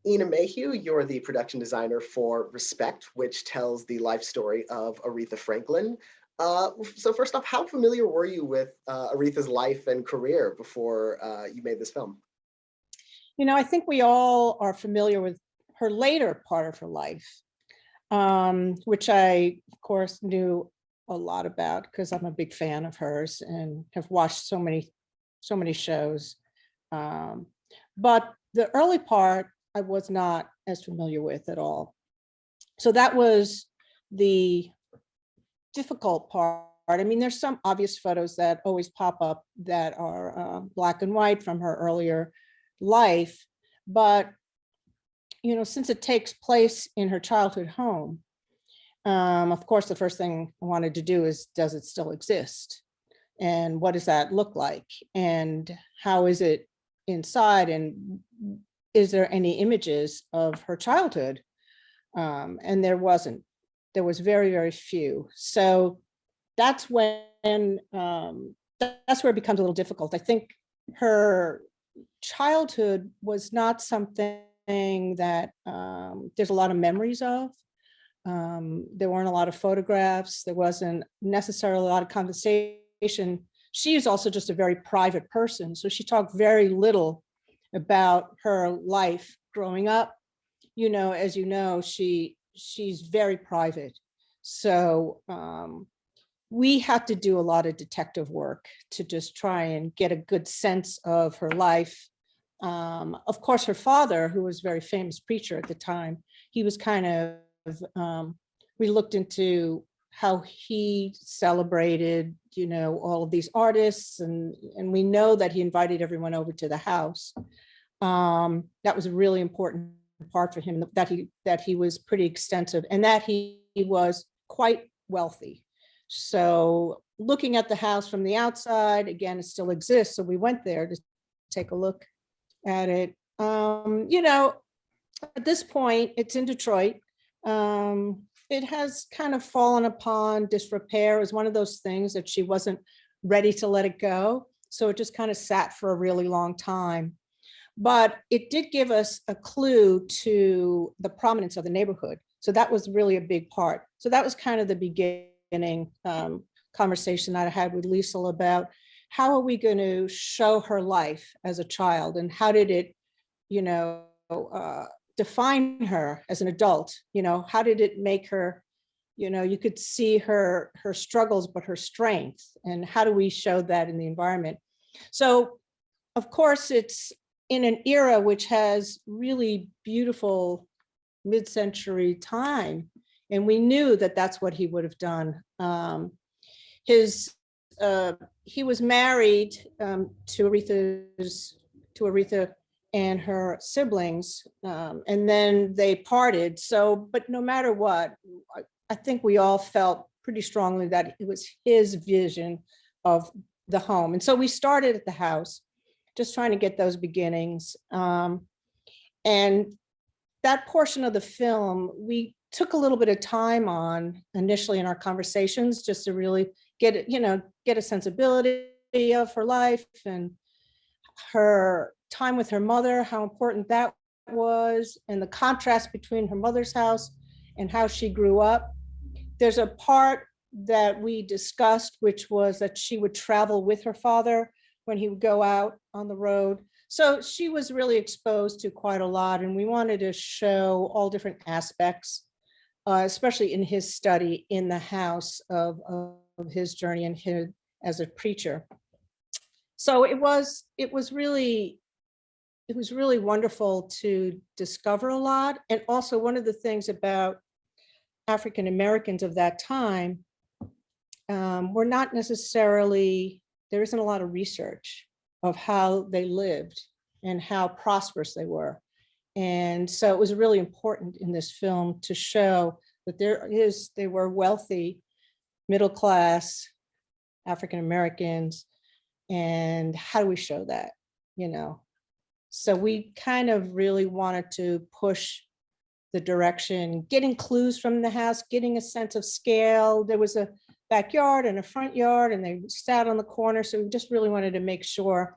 Ina Mayhew, you're the production designer for Respect, which tells the life story of Aretha Franklin. So first off, how familiar were you with Aretha's life and career before you made this film? I think we all are familiar with her later part of her life, which I, of course, knew a lot about because I'm a big fan of hers and have watched so many shows. Um, but the early part, I was not as familiar with at all. So that was the difficult part. I mean, there's some obvious photos that always pop up that are black and white from her earlier life, but since it takes place in her childhood home, of course, the first thing I wanted to do is, does it still exist? And what does that look like? And how is it inside? And is there any images of her childhood? And there wasn't. There was very, very few. So that's when that's where it becomes a little difficult. I think her childhood was not something that there's a lot of memories of. There weren't a lot of photographs. There wasn't necessarily a lot of conversation. She is also just a very private person. So she talked very little about her life growing up. As you know, she's very private. So we had to do a lot of detective work to just try and get a good sense of her life. Of course, her father, who was a very famous preacher at the time, he was kind of, we looked into how he celebrated, all of these artists, and we know that he invited everyone over to the house. That was a really important part for him, that he was pretty extensive and that he was quite wealthy. So looking at the house from the outside, again, it still exists. So we went there to take a look at it. At this point, it's in Detroit. It has kind of fallen upon disrepair. It was one of those things that she wasn't ready to let it go. So it just kind of sat for a really long time. But it did give us a clue to the prominence of the neighborhood. So that was really a big part. So that was kind of the beginning conversation that I had with Liesl about how are we going to show her life as a child, and how did it, define her as an adult? How did it make her, you could see her struggles, but her strength, and how do we show that in the environment? So of course, it's in an era which has really beautiful mid-century time, and we knew that that's what he would have done. He was married to Aretha and her siblings, and then they parted. So, but no matter what, I think we all felt pretty strongly that it was his vision of the home. And so we started at the house, just trying to get those beginnings. And that portion of the film, we took a little bit of time on initially in our conversations, just to really get a sensibility of her life and her time with her mother, how important that was, and the contrast between her mother's house and how she grew up. There's a part that we discussed, which was that she would travel with her father when he would go out on the road. So she was really exposed to quite a lot, and we wanted to show all different aspects, especially in his study in the house of his journey and his as a preacher. So it was really wonderful to discover a lot. And also one of the things about African Americans of that time, were not necessarily, there isn't a lot of research of how they lived and how prosperous they were. And so it was really important in this film to show that they were wealthy, middle class African Americans. And how do we show that, So we kind of really wanted to push the direction, getting clues from the house, getting a sense of scale. There was a backyard and a front yard, and they sat on the corner. So we just really wanted to make sure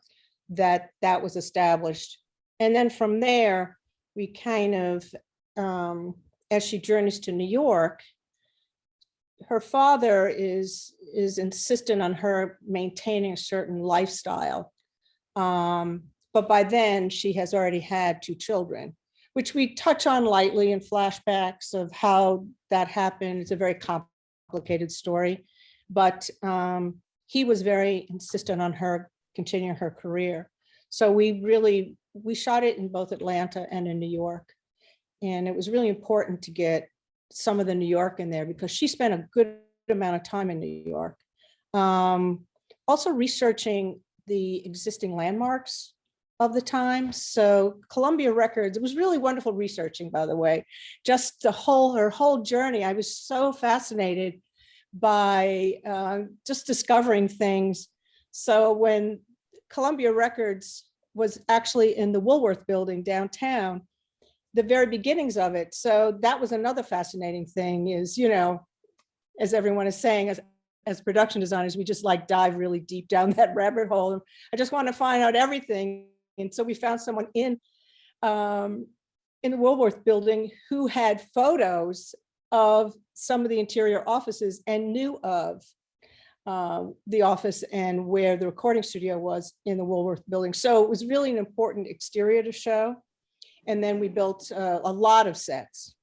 that that was established. And then from there, we kind of, as she journeys to New York, her father is insistent on her maintaining a certain lifestyle. But by then she has already had 2 children, which we touch on lightly in flashbacks of how that happened. It's a very complicated story, but he was very insistent on her continuing her career. So we shot it in both Atlanta and in New York. And it was really important to get some of the New York in there because she spent a good amount of time in New York. Also researching the existing landmarks of the time. So Columbia Records, it was really wonderful researching, by the way, just her whole journey. I was so fascinated by just discovering things. So when Columbia Records was actually in the Woolworth building downtown, the very beginnings of it. So that was another fascinating thing is, as everyone is saying, as production designers, we just like dive really deep down that rabbit hole. I just want to find out everything. And so we found someone in the Woolworth building who had photos of some of the interior offices and knew of the office and where the recording studio was in the Woolworth building. So it was really an important exterior to show. And then we built a lot of sets.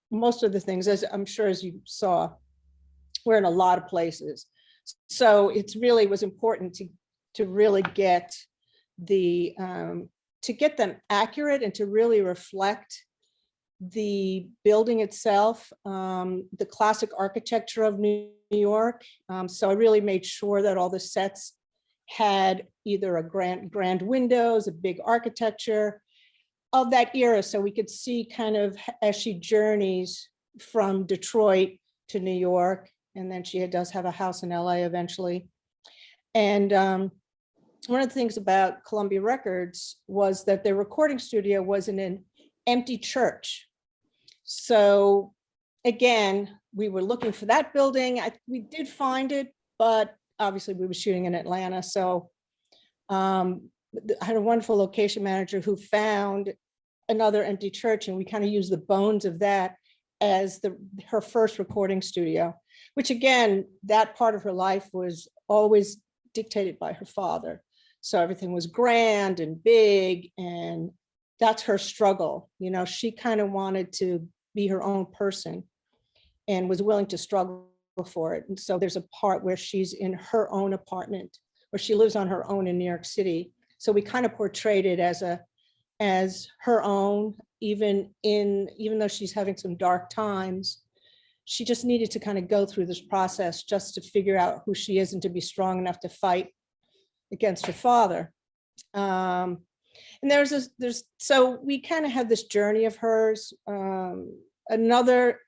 Most of the things, as I'm sure as you saw, we're in a lot of places. So it really was important to really get to get them accurate and to really reflect the building itself, the classic architecture of New York. So I really made sure that all the sets had either a grand windows, a big architecture of that era. So we could see kind of as she journeys from Detroit to New York, and then she does have a house in LA eventually. And one of the things about Columbia Records was that their recording studio was in an empty church. So again, we were looking for that building. We did find it, but obviously we were shooting in Atlanta. So I had a wonderful location manager who found another empty church, and we kind of used the bones of that as her first recording studio, which again, that part of her life was always dictated by her father. So everything was grand and big, and that's her struggle. She kind of wanted to be her own person and was willing to struggle for it. And so there's a part where she's in her own apartment, where she lives on her own in New York City. So we kind of portrayed it as her own, even though she's having some dark times. She just needed to kind of go through this process just to figure out who she is and to be strong enough to fight against her father. And so we kind of had this journey of hers. I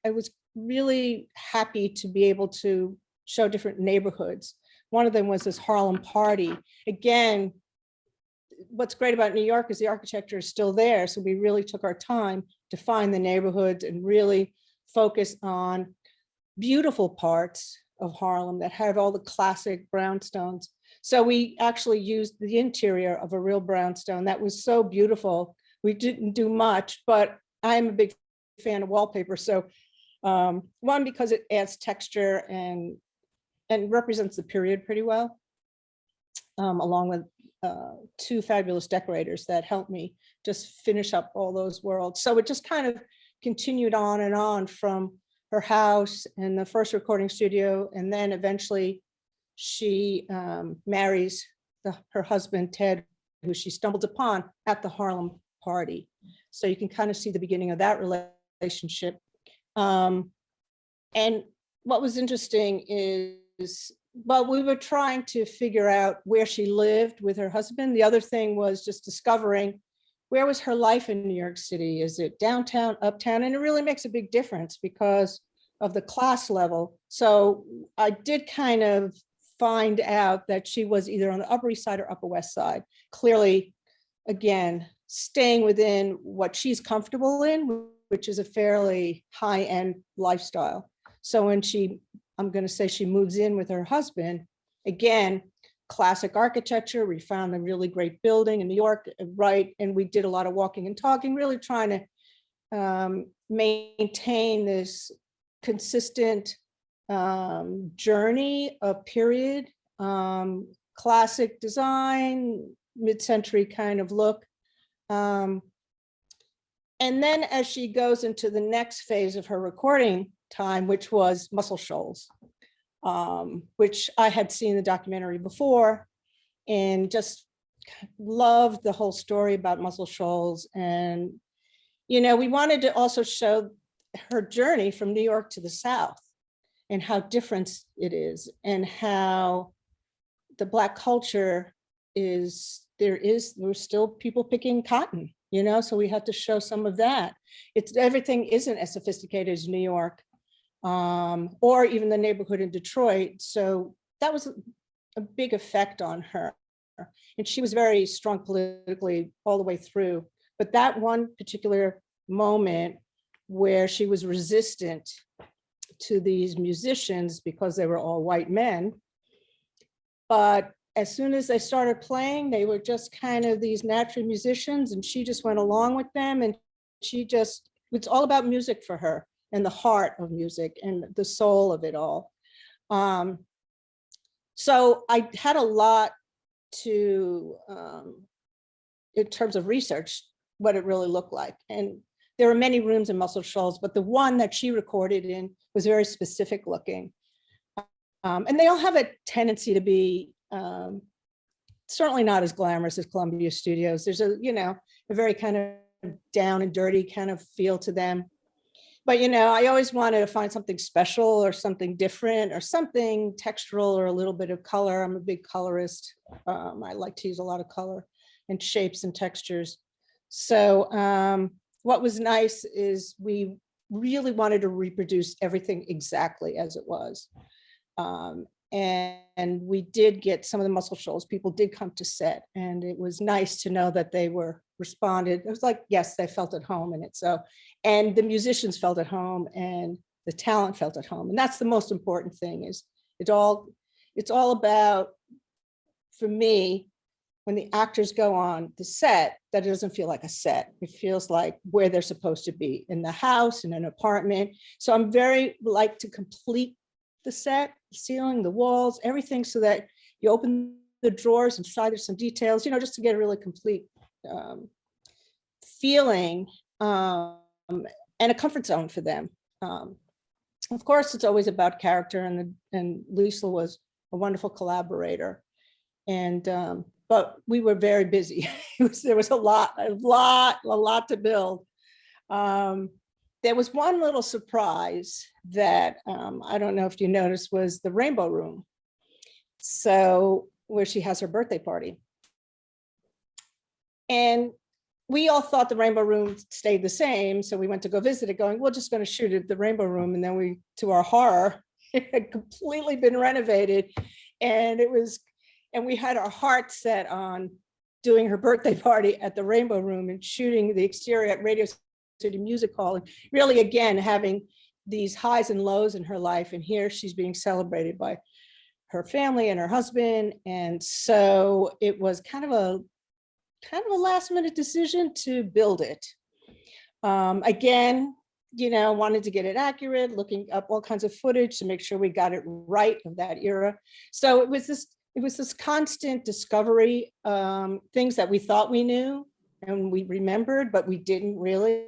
was really happy to be able to show different neighborhoods. One of them was this Harlem Party. Again, what's great about New York is the architecture is still there. So we really took our time to find the neighborhoods and really focus on beautiful parts of Harlem that have all the classic brownstones. So we actually used the interior of a real brownstone that was so beautiful. We didn't do much, but I'm a big fan of wallpaper. So one, because it adds texture and represents the period pretty well, along with 2 fabulous decorators that helped me just finish up all those worlds. So it just kind of continued on and on from her house and the first recording studio. And then eventually she marries her husband, Ted, who she stumbled upon at the Harlem Party. So you can kind of see the beginning of that relationship. And what was interesting is, well, we were trying to figure out where she lived with her husband. The other thing was just discovering where was her life in New York City? Is it downtown, uptown? And it really makes a big difference because of the class level. So I did kind of find out that she was either on the Upper East Side or Upper West Side. Clearly, again, staying within what she's comfortable in, which is a fairly high-end lifestyle. So when I'm going to say she moves in with her husband, again, classic architecture. We found a really great building in New York, right? And we did a lot of walking and talking, really trying to maintain this consistent journey of period, classic design, mid-century kind of look. And then as she goes into the next phase of her recording time, which was Muscle Shoals, which I had seen the documentary before and just loved the whole story about Muscle Shoals. And, you know, we wanted to also show her journey from New York to the South and how different it is, and how the Black culture is, there's still people picking cotton, you know, so we had to show some of that. Everything isn't as sophisticated as New York, or even the neighborhood in Detroit. So that was a big effect on her. And she was very strong politically all the way through. But that one particular moment where she was resistant to these musicians because they were all white men, but as soon as they started playing, they were just kind of these natural musicians, and she just went along with them. And it's all about music for her, and the heart of music and the soul of it all. So I had a lot to, in terms of research, what it really looked like. And there are many rooms in Muscle Shoals, but the one that she recorded in was very specific looking. And they all have a tendency to be certainly not as glamorous as Columbia Studios. There's a very kind of down and dirty kind of feel to them. But, you know, I always wanted to find something special or something different or something textural or a little bit of color. I'm a big colorist. I like to use a lot of color and shapes and textures. So what was nice is we really wanted to reproduce everything exactly as it was. And we did get some of the Muscle Shoals. People did come to set, and it was nice to know that they were responded. It was like, yes, they felt at home in it. So, and the musicians felt at home, and the talent felt at home. And that's the most important thing. Is it's all about, for me, when the actors go on the set, that it doesn't feel like a set. It feels like where they're supposed to be, in the house, in an apartment. So I'm very like to complete the set, the ceiling, the walls, everything, so that you open the drawers inside, there's some details, you know, just to get a really complete feeling and a comfort zone for them. Of course, it's always about character, and Liesl was a wonderful collaborator. And but we were very busy. There was a lot to build. There was one little surprise that I don't know if you noticed, was the Rainbow Room. So where she has her birthday party. And we all thought the Rainbow Room stayed the same. So we went to go visit it going, we're just going to shoot at the Rainbow Room. And then we, to our horror, it had completely been renovated. And we had our heart set on doing her birthday party at the Rainbow Room and shooting the exterior at Radio City Music Hall, and really, again, having these highs and lows in her life. And here she's being celebrated by her family and her husband. And so it was kind of a last minute decision to build it. Again, you know, wanted to get it accurate, looking up all kinds of footage to make sure we got it right of that era. So it was this constant discovery, things that we thought we knew and we remembered, but we didn't really.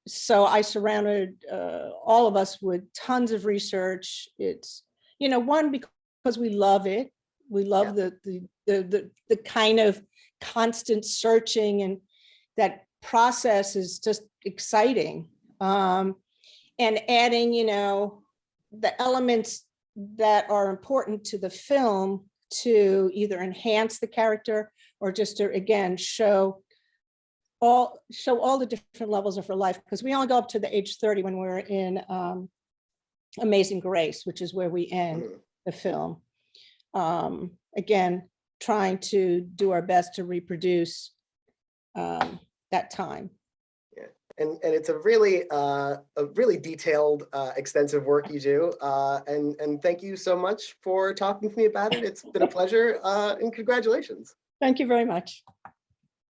So I surrounded all of us with tons of research. It's, you know, one, because we love it. We love the kind of constant searching, and that process is just exciting. And adding, you know, the elements that are important to the film to either enhance the character or just to, again, show all the different levels of her life, because we only go up to the age 30 when we're in Amazing Grace, which is where we end the film. Again, trying to do our best to reproduce that time. Yeah. And it's a really detailed, extensive work you do. And thank you so much for talking to me about it. It's been a pleasure, and congratulations. Thank you very much.